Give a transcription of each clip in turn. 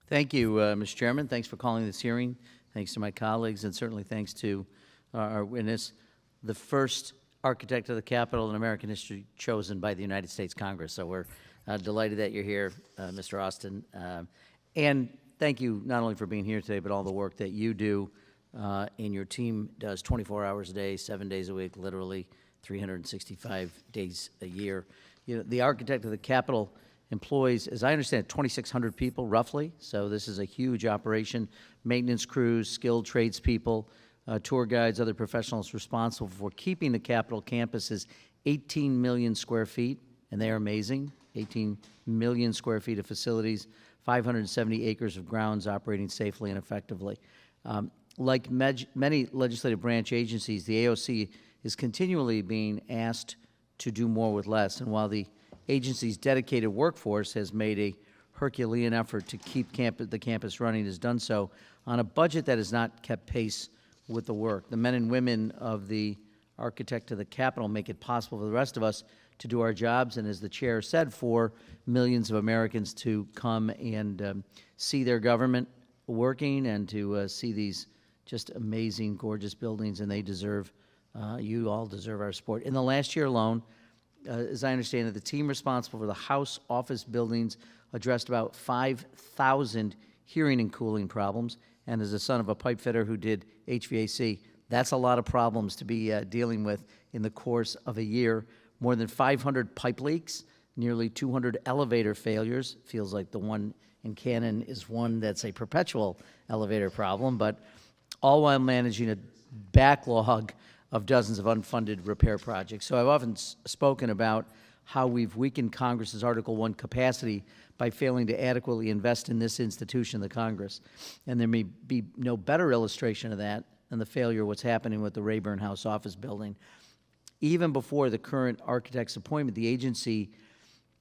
Thank you, Mr. Chairman. Thanks for calling this hearing. Thanks to my colleagues, and certainly thanks to our witness, the first architect of the Capitol in American history chosen by the United States Congress. So we're delighted that you're here, Mr. Austin. And thank you not only for being here today, but all the work that you do and your team does 24 hours a day, 7 days a week, literally 365 days a year. You know, the architect of the Capitol employs, as I understand it, 2,600 people roughly. So this is a huge operation. Maintenance crews, skilled tradespeople, tour guides, other professionals responsible for keeping the Capitol campuses 18 million square feet, and they are amazing. 18 million square feet of facilities, 570 acres of grounds operating safely and effectively. Like many legislative branch agencies, the AOC is continually being asked to do more with less. And while the agency's dedicated workforce has made a Herculean effort to keep the campus running, has done so on a budget that has not kept pace with the work. The men and women of the architect of the Capitol make it possible for the rest of us to do our jobs, and as the chair said, for millions of Americans to come and see their government working and to see these just amazing, gorgeous buildings, and they deserve, you all deserve our support. In the last year alone, as I understand it, the team responsible for the House office buildings addressed about 5,000 hearing and cooling problems, and as a son of a pipe fitter who did HVAC, that's a lot of problems to be dealing with in the course of a year. More than 500 pipe leaks, nearly 200 elevator failures. Feels like the one in Cannon is one that's a perpetual elevator problem, but all while managing a backlog of dozens of unfunded repair projects. So I've often spoken about how we've weakened Congress's Article I capacity by failing to adequately invest in this institution, the Congress. And there may be no better illustration of that than the failure of what's happening with the Rayburn House Office Building. Even before the current architect's appointment, the agency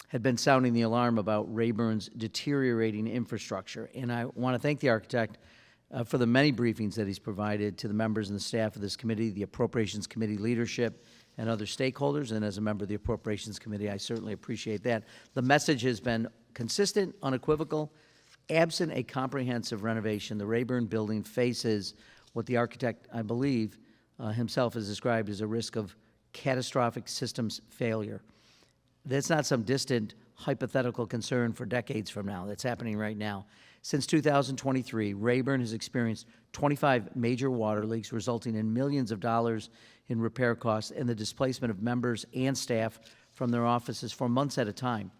had been sounding the alarm about Rayburn's deteriorating infrastructure. And I want to thank the architect for the many briefings that he's provided to the members and the staff of this committee, the Appropriations Committee leadership, and other stakeholders. And as a member of the Appropriations Committee, I certainly appreciate that. The message has been consistent, unequivocal. Absent a comprehensive renovation, the Rayburn building faces what the architect, I believe, himself has described as a risk of catastrophic systems failure. That's not some distant hypothetical concern for decades from now. That's happening right now. Since 2023, Rayburn has experienced 25 major water leaks, resulting in millions of dollars in repair costs and the displacement of members and staff from their offices for months at a time.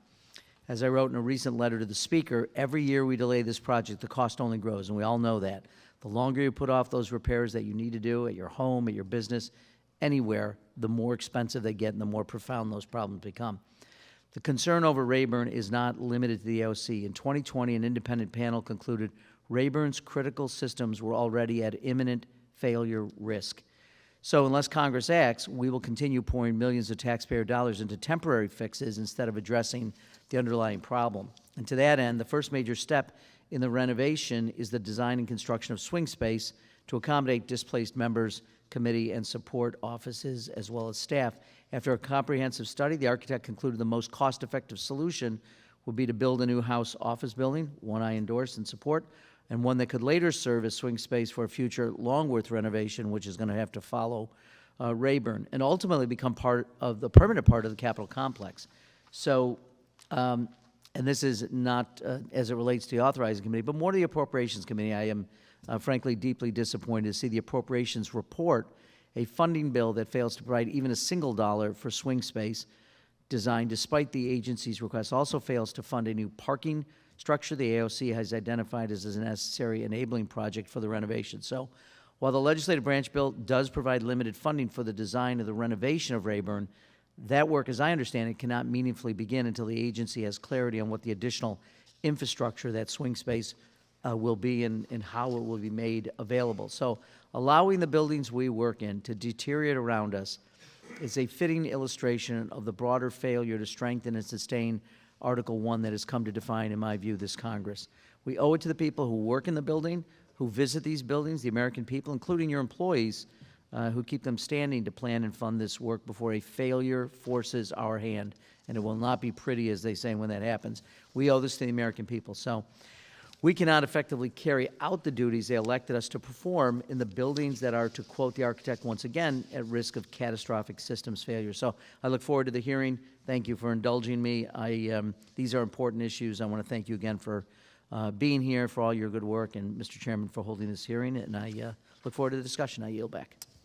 As I wrote in a recent letter to the Speaker, every year we delay this project, the cost only grows, and we all know that. The longer you put off those repairs that you need to do at your home, at your business, anywhere, the more expensive they get and the more profound those problems become. The concern over Rayburn is not limited to the AOC. In 2020, an independent panel concluded Rayburn's critical systems were already at imminent failure risk. So unless Congress acts, we will continue pouring millions of taxpayer dollars into temporary fixes instead of addressing the underlying problem. And to that end, the first major step in the renovation is the design and construction of swing space to accommodate displaced members, committee, and support offices, as well as staff. After a comprehensive study, the architect concluded the most cost-effective solution would be to build a new House office building, one I endorse and support, and one that could later serve as swing space for a future Longworth renovation, which is going to have to follow Rayburn, and ultimately become part of the permanent part of the Capitol complex. So, and this is not as it relates to the authorizing committee, but more to the Appropriations Committee. I am frankly deeply disappointed to see the Appropriations report a funding bill that fails to provide even a single dollar for swing space design, despite the agency's request. Also fails to fund a new parking structure the AOC has identified as a necessary enabling project for the renovation. So while the legislative branch bill does provide limited funding for the design of the renovation of Rayburn, that work, as I understand it, cannot meaningfully begin until the agency has clarity on what the additional infrastructure that swing space will be and how it will be made available. So allowing the buildings we work in to deteriorate around us is a fitting illustration of the broader failure to strengthen and sustain Article I that has come to define, in my view, this Congress. We owe it to the people who work in the building, who visit these buildings, the American people, including your employees, who keep them standing to plan and fund this work before a failure forces our hand. And it will not be pretty, as they say, when that happens. We owe this to the American people. So we cannot effectively carry out the duties they elected us to perform in the buildings that are, to quote the architect once again, at risk of catastrophic systems failure. So I look forward to the hearing. Thank you for indulging me. These are important issues. I want to thank you again for being here, for all your good work, and Mr. Chairman for holding this hearing. And I look forward to the discussion. I yield back.